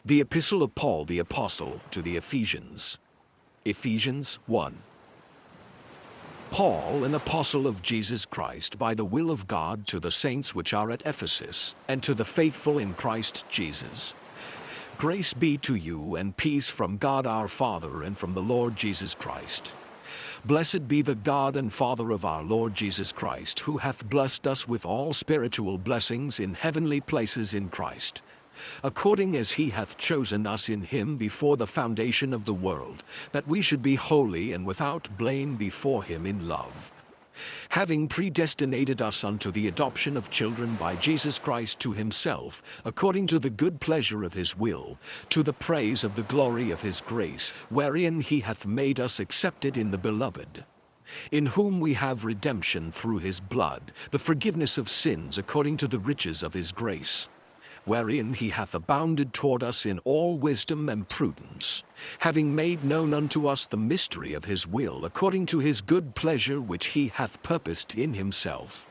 The Epistle of Paul the Apostle to the Ephesians. Ephesians 1. Paul, an apostle of Jesus Christ, by the will of God, to the saints which are at Ephesus, and to the faithful in Christ Jesus. Grace be to you and peace from God our Father and from the Lord Jesus Christ. Blessed be the God and Father of our Lord Jesus Christ, who hath blessed us with all spiritual blessings in heavenly places in Christ, according as he hath chosen us in him before the foundation of the world, that we should be holy and without blame before him in love, having predestinated us unto the adoption of children by Jesus Christ to himself, according to the good pleasure of his will, to the praise of the glory of his grace, wherein he hath made us accepted in the Beloved, in whom we have redemption through his blood, the forgiveness of sins according to the riches of his grace, wherein he hath abounded toward us in all wisdom and prudence, having made known unto us the mystery of his will, according to his good pleasure which he hath purposed in himself,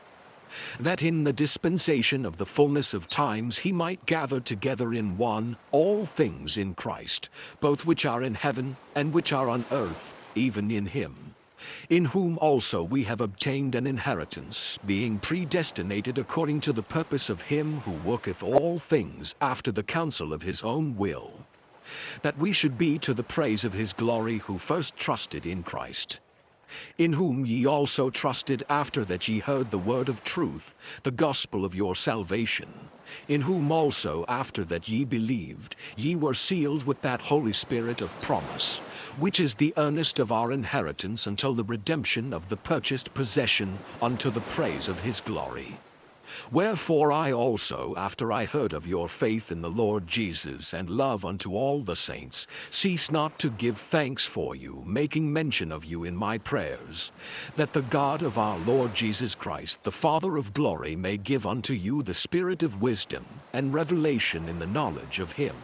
that in the dispensation of the fullness of times he might gather together in one all things in Christ, both which are in heaven and which are on earth, even in him, in whom also we have obtained an inheritance, being predestinated according to the purpose of him who worketh all things after the counsel of his own will, that we should be to the praise of his glory, who first trusted in Christ, in whom ye also trusted after that ye heard the word of truth, the gospel of your salvation, in whom also after that ye believed, ye were sealed with that Holy Spirit of promise, which is the earnest of our inheritance until the redemption of the purchased possession unto the praise of his glory. Wherefore I also, after I heard of your faith in the Lord Jesus and love unto all the saints, cease not to give thanks for you, making mention of you in my prayers, that the God of our Lord Jesus Christ, the Father of glory, may give unto you the spirit of wisdom and revelation in the knowledge of him,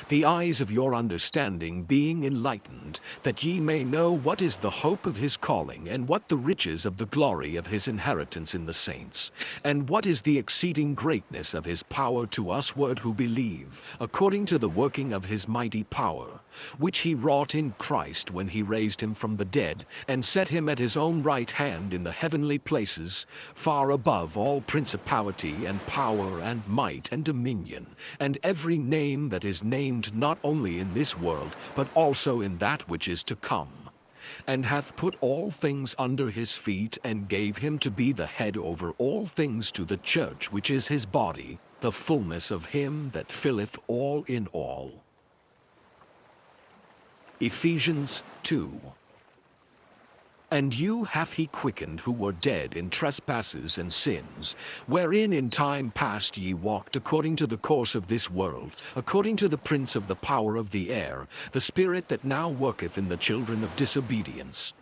the eyes of your understanding being enlightened, that ye may know what is the hope of his calling, and what the riches of the glory of his inheritance in the saints, and what is the exceeding greatness of his power to usward who believe, according to the working of his mighty power, which he wrought in Christ when he raised him from the dead, and set him at his own right hand in the heavenly places, far above all principality and power and might and dominion, and every name that is named not only in this world, but also in that which is to come, and hath put all things under his feet, and gave him to be the head over all things to the church, which is his body, the fullness of him that filleth all in all. Ephesians 2. And you hath he quickened who were dead in trespasses and sins, wherein in time past ye walked according to the course of this world, according to the prince of the power of the air, the spirit that now worketh in the children of disobedience,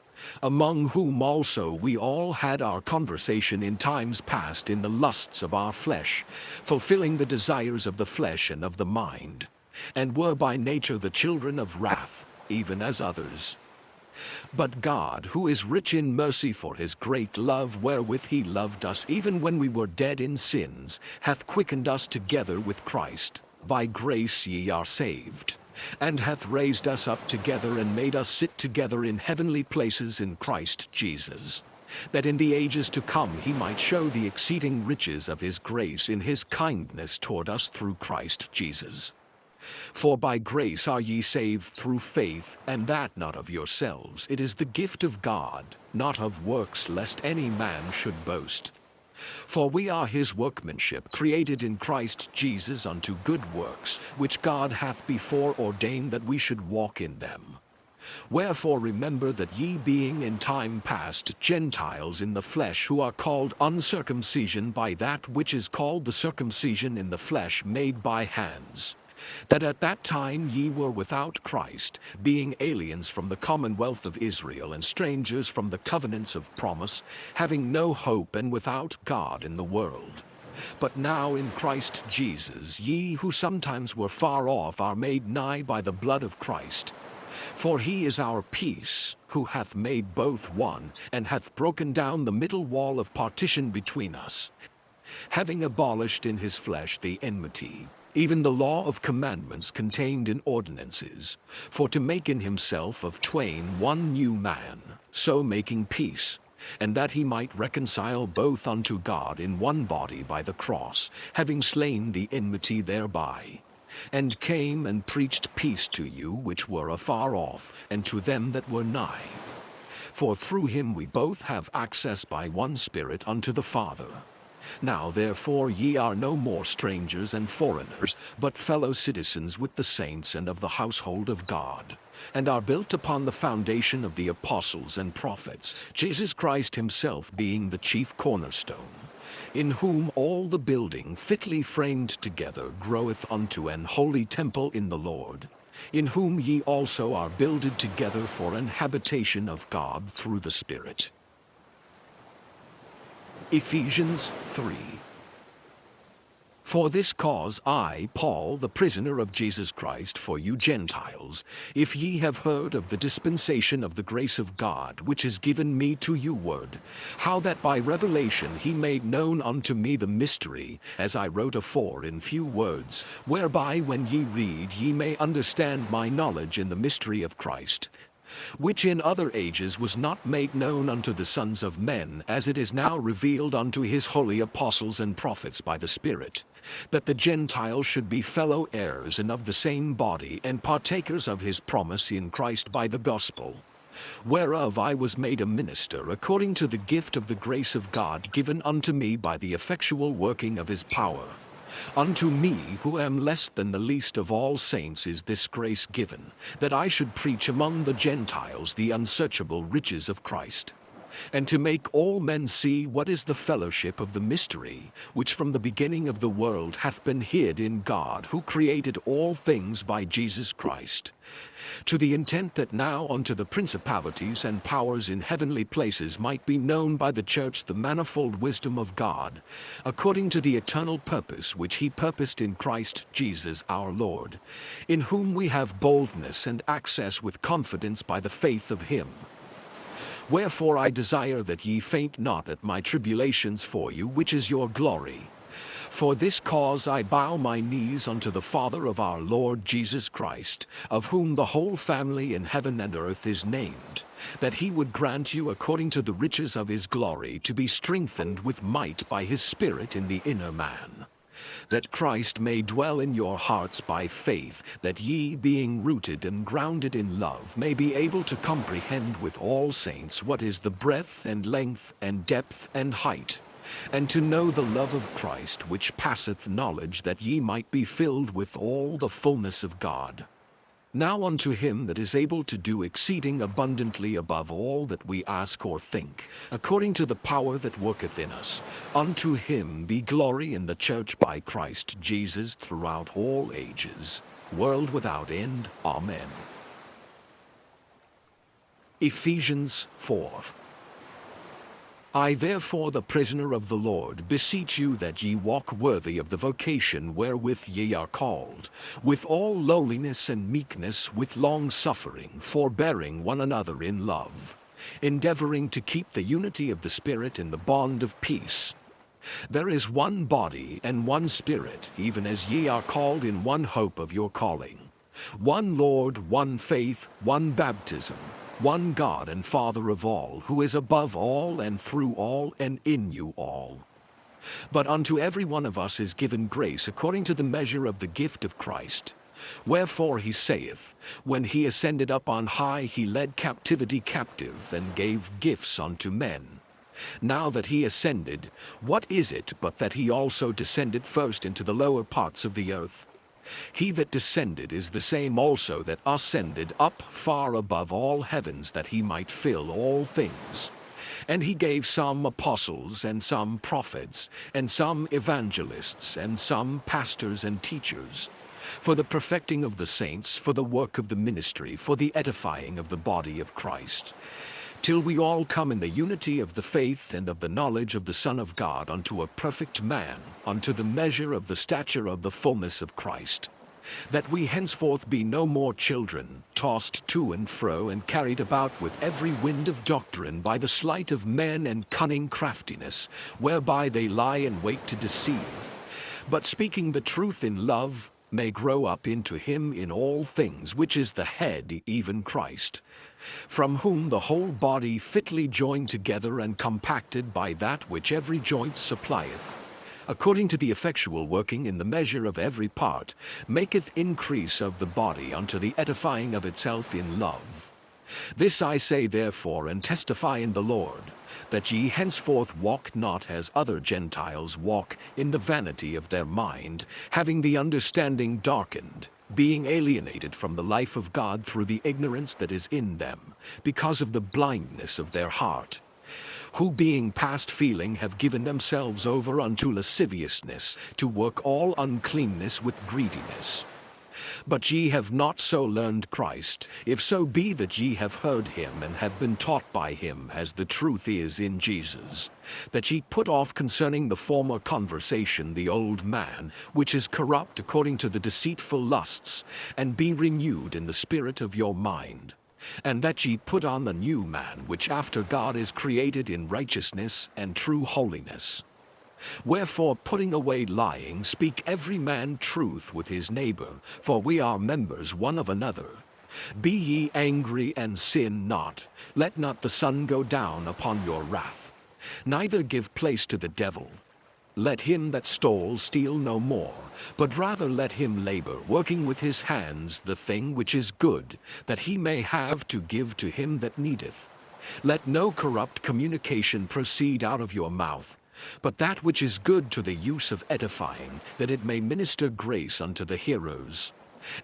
among whom also we all had our conversation in times past in the lusts of our flesh, fulfilling the desires of the flesh and of the mind, and were by nature the children of wrath, even as others. But God, who is rich in mercy, for his great love wherewith he loved us, even when we were dead in sins, hath quickened us together with Christ. By grace ye are saved, and hath raised us up together, and made us sit together in heavenly places in Christ Jesus, that in the ages to come he might show the exceeding riches of his grace in his kindness toward us through Christ Jesus. For by grace are ye saved through faith, and that not of yourselves. It is the gift of God, not of works, lest any man should boast. For we are his workmanship, created in Christ Jesus unto good works, which God hath before ordained that we should walk in them. Wherefore remember that ye, being in time past Gentiles in the flesh, who are called uncircumcision by that which is called the circumcision in the flesh made by hands, that at that time ye were without Christ, being aliens from the commonwealth of Israel, and strangers from the covenants of promise, having no hope and without God in the world. But now in Christ Jesus ye who sometimes were far off are made nigh by the blood of Christ. For he is our peace, who hath made both one, and hath broken down the middle wall of partition between us, having abolished in his flesh the enmity, even the law of commandments contained in ordinances, for to make in himself of twain one new man, so making peace, and that he might reconcile both unto God in one body by the cross, having slain the enmity thereby, and came and preached peace to you which were afar off, and to them that were nigh. For through him we both have access by one Spirit unto the Father. Now therefore ye are no more strangers and foreigners, but fellow citizens with the saints and of the household of God, and are built upon the foundation of the apostles and prophets, Jesus Christ himself being the chief cornerstone, in whom all the building fitly framed together groweth unto an holy temple in the Lord, in whom ye also are builded together for an habitation of God through the Spirit. Ephesians 3. For this cause I, Paul, the prisoner of Jesus Christ, for you Gentiles, if ye have heard of the dispensation of the grace of God, which is given me to you word, how that by revelation he made known unto me the mystery, as I wrote afore in few words, whereby when ye read ye may understand my knowledge in the mystery of Christ, which in other ages was not made known unto the sons of men, as it is now revealed unto his holy apostles and prophets by the Spirit, that the Gentiles should be fellow heirs and of the same body, and partakers of his promise in Christ by the gospel, whereof I was made a minister according to the gift of the grace of God given unto me by the effectual working of his power. Unto me, who am less than the least of all saints, is this grace given, that I should preach among the Gentiles the unsearchable riches of Christ, and to make all men see what is the fellowship of the mystery, which from the beginning of the world hath been hid in God, who created all things by Jesus Christ, to the intent that now unto the principalities and powers in heavenly places might be known by the church the manifold wisdom of God, according to the eternal purpose which he purposed in Christ Jesus our Lord, in whom we have boldness and access with confidence by the faith of him. Wherefore I desire that ye faint not at my tribulations for you, which is your glory. For this cause I bow my knees unto the Father of our Lord Jesus Christ, of whom the whole family in heaven and earth is named, that he would grant you according to the riches of his glory to be strengthened with might by his Spirit in the inner man, that Christ may dwell in your hearts by faith, that ye, being rooted and grounded in love, may be able to comprehend with all saints what is the breadth and length and depth and height, and to know the love of Christ which passeth knowledge, that ye might be filled with all the fullness of God. Now unto him that is able to do exceeding abundantly above all that we ask or think, according to the power that worketh in us, unto him be glory in the church by Christ Jesus throughout all ages, world without end. Amen. Ephesians 4. I therefore, the prisoner of the Lord, beseech you that ye walk worthy of the vocation wherewith ye are called, with all lowliness and meekness, with long-suffering, forbearing one another in love, endeavoring to keep the unity of the Spirit in the bond of peace. There is one body and one Spirit, even as ye are called in one hope of your calling, one Lord, one faith, one baptism, one God and Father of all, who is above all and through all and in you all. But unto every one of us is given grace according to the measure of the gift of Christ. Wherefore he saith, when he ascended up on high, he led captivity captive, and gave gifts unto men. Now that he ascended, what is it but that he also descended first into the lower parts of the earth? He that descended is the same also that ascended up far above all heavens, that he might fill all things. And he gave some apostles, and some prophets, and some evangelists, and some pastors and teachers, for the perfecting of the saints, for the work of the ministry, for the edifying of the body of Christ, till we all come in the unity of the faith and of the knowledge of the Son of God, unto a perfect man, unto the measure of the stature of the fullness of Christ, that we henceforth be no more children, tossed to and fro, and carried about with every wind of doctrine, by the sleight of men and cunning craftiness, whereby they lie in wait to deceive. but speaking the truth in love, may grow up into him in all things, which is the head, even Christ, from whom the whole body fitly joined together and compacted by that which every joint supplieth, according to the effectual working in the measure of every part, maketh increase of the body unto the edifying of itself in love. This I say therefore, and testify in the Lord, that ye henceforth walk not as other Gentiles walk, in the vanity of their mind, having the understanding darkened, being alienated from the life of God through the ignorance that is in them, because of the blindness of their heart, who being past feeling have given themselves over unto lasciviousness, to work all uncleanness with greediness. But ye have not so learned Christ, if so be that ye have heard him and have been taught by him, as the truth is in Jesus, that ye put off concerning the former conversation the old man, which is corrupt according to the deceitful lusts, and be renewed in the spirit of your mind, and that ye put on the new man, which after God is created in righteousness and true holiness. Wherefore, putting away lying, speak every man truth with his neighbor, for we are members one of another. Be ye angry and sin not. Let not the sun go down upon your wrath. Neither give place to the devil. Let him that stole steal no more, but rather let him labor, working with his hands the thing which is good, that he may have to give to him that needeth. Let no corrupt communication proceed out of your mouth, but that which is good to the use of edifying, that it may minister grace unto the hearers.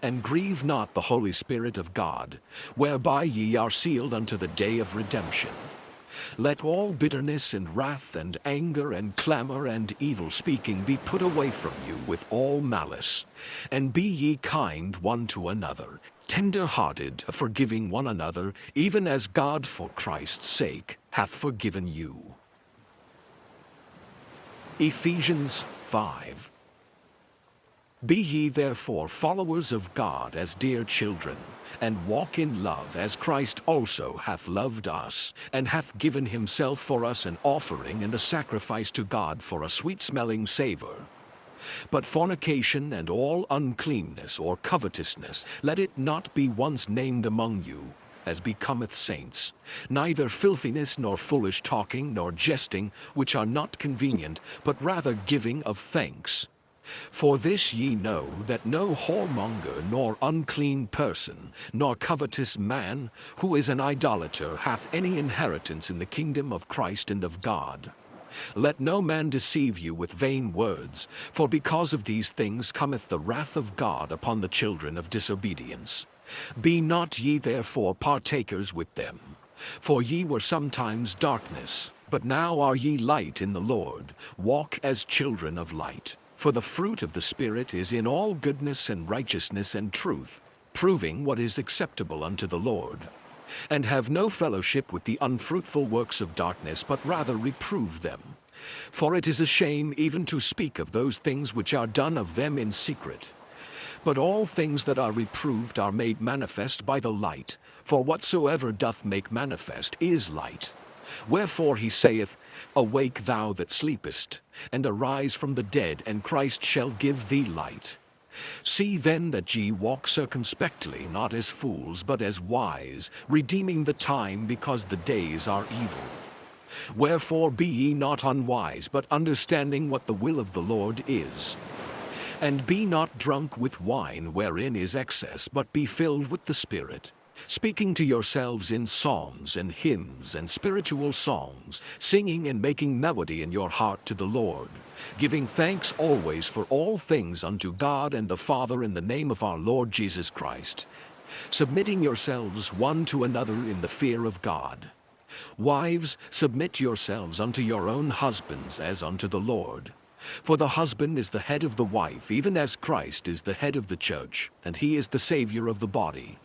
And grieve not the Holy Spirit of God, whereby ye are sealed unto the day of redemption. Let all bitterness and wrath and anger and clamor and evil speaking be put away from you with all malice. And be ye kind one to another, tender-hearted, forgiving one another, even as God for Christ's sake hath forgiven you. Ephesians 5. Be ye therefore followers of God as dear children, and walk in love as Christ also hath loved us, and hath given himself for us an offering and a sacrifice to God for a sweet-smelling savour. But fornication and all uncleanness or covetousness, let it not be once named among you, as becometh saints, neither filthiness, nor foolish talking, nor jesting, which are not convenient, but rather giving of thanks. For this ye know, that no whoremonger, nor unclean person, nor covetous man, who is an idolater, hath any inheritance in the kingdom of Christ and of God. Let no man deceive you with vain words, for because of these things cometh the wrath of God upon the children of disobedience. Be not ye therefore partakers with them. For ye were sometimes darkness, but now are ye light in the Lord. Walk as children of light. For the fruit of the Spirit is in all goodness and righteousness and truth, proving what is acceptable unto the Lord. And have no fellowship with the unfruitful works of darkness, but rather reprove them. For it is a shame even to speak of those things which are done of them in secret. But all things that are reproved are made manifest by the light, for whatsoever doth make manifest is light. Wherefore he saith, Awake thou that sleepest, and arise from the dead, and Christ shall give thee light. See then that ye walk circumspectly, not as fools, but as wise, redeeming the time, because the days are evil. Wherefore be ye not unwise, but understanding what the will of the Lord is. And be not drunk with wine, wherein is excess, but be filled with the Spirit, speaking to yourselves in psalms and hymns and spiritual songs, singing and making melody in your heart to the Lord, giving thanks always for all things unto God and the Father in the name of our Lord Jesus Christ, submitting yourselves one to another in the fear of God. Wives, submit yourselves unto your own husbands as unto the Lord. For the husband is the head of the wife, even as Christ is the head of the church, and he is the Savior of the body.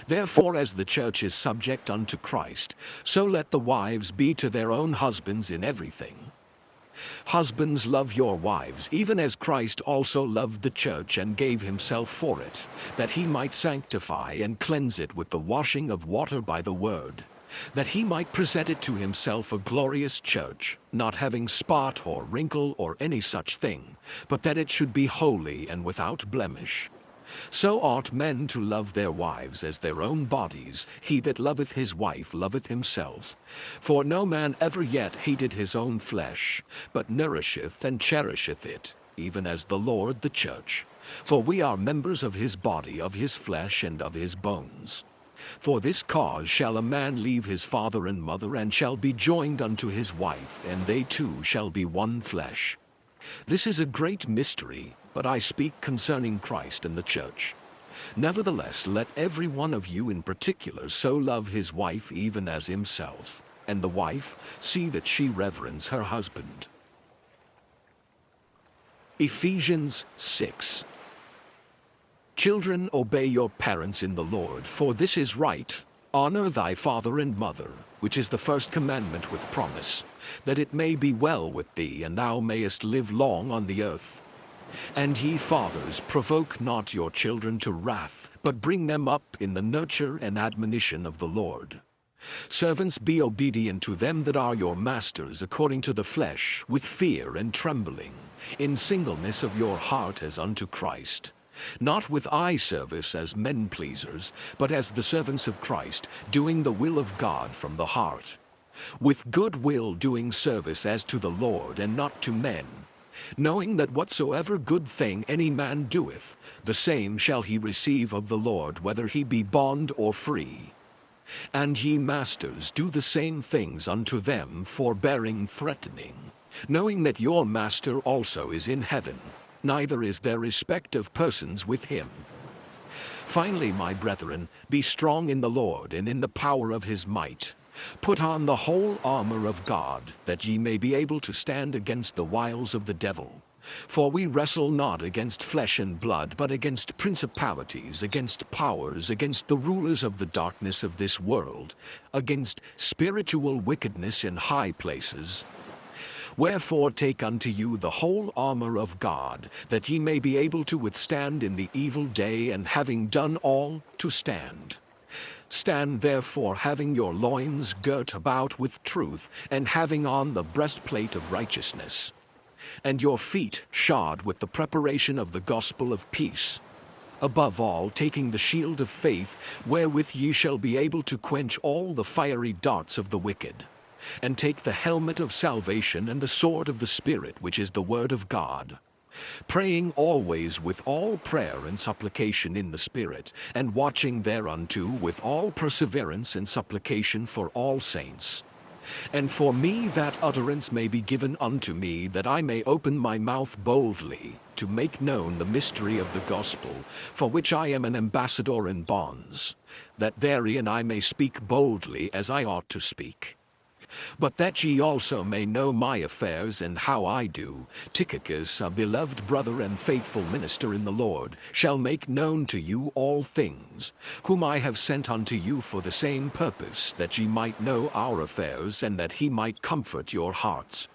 Therefore, as the church is subject unto Christ, so let the wives be to their own husbands in everything. Husbands, love your wives, even as Christ also loved the church and gave himself for it, that he might sanctify and cleanse it with the washing of water by the word, that he might present it to himself a glorious church, not having spot or wrinkle or any such thing, but that it should be holy and without blemish. So ought men to love their wives as their own bodies. He that loveth his wife loveth himself. For no man ever yet hated his own flesh, but nourisheth and cherisheth it, even as the Lord the church. For we are members of his body, of his flesh, and of his bones. For this cause shall a man leave his father and mother, and shall be joined unto his wife, and they two shall be one flesh. This is a great mystery, but I speak concerning Christ and the church. Nevertheless, let every one of you in particular so love his wife even as himself, and the wife see that she reverence her husband. Ephesians 6. Children, obey your parents in the Lord, for this is right. Honor thy father and mother, which is the first commandment with promise, that it may be well with thee, and thou mayest live long on the earth. And ye fathers, provoke not your children to wrath, but bring them up in the nurture and admonition of the Lord. Servants, be obedient to them that are your masters according to the flesh, with fear and trembling, in singleness of your heart as unto Christ, not with eye service as men pleasers, but as the servants of Christ, doing the will of God from the heart, with good will doing service as to the Lord and not to men, knowing that whatsoever good thing any man doeth, the same shall he receive of the Lord, whether he be bond or free. And ye masters, do the same things unto them, forbearing, threatening, knowing that your master also is in heaven, neither is there respect of persons with him. Finally, my brethren, be strong in the Lord and in the power of his might. Put on the whole armor of God, that ye may be able to stand against the wiles of the devil. For we wrestle not against flesh and blood, but against principalities, against powers, against the rulers of the darkness of this world, against spiritual wickedness in high places. Wherefore take unto you the whole armor of God, that ye may be able to withstand in the evil day, and having done all, to stand. Stand therefore, having your loins girt about with truth, and having on the breastplate of righteousness, and your feet shod with the preparation of the gospel of peace. Above all, taking the shield of faith, wherewith ye shall be able to quench all the fiery darts of the wicked. And take the helmet of salvation and the sword of the Spirit, which is the word of God. Praying always with all prayer and supplication in the Spirit, and watching thereunto with all perseverance and supplication for all saints. And for me that utterance may be given unto me, that I may open my mouth boldly, to make known the mystery of the gospel, for which I am an ambassador in bonds, that therein I may speak boldly as I ought to speak. But that ye also may know my affairs and how I do, Tychicus, a beloved brother and faithful minister in the Lord, shall make known to you all things, whom I have sent unto you for the same purpose, that ye might know our affairs, and that he might comfort your hearts.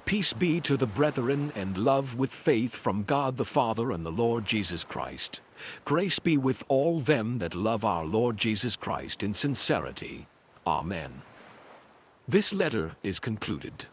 Peace be to the brethren, and love with faith from God the Father and the Lord Jesus Christ. Grace be with all them that love our Lord Jesus Christ in sincerity. Amen. This letter is concluded.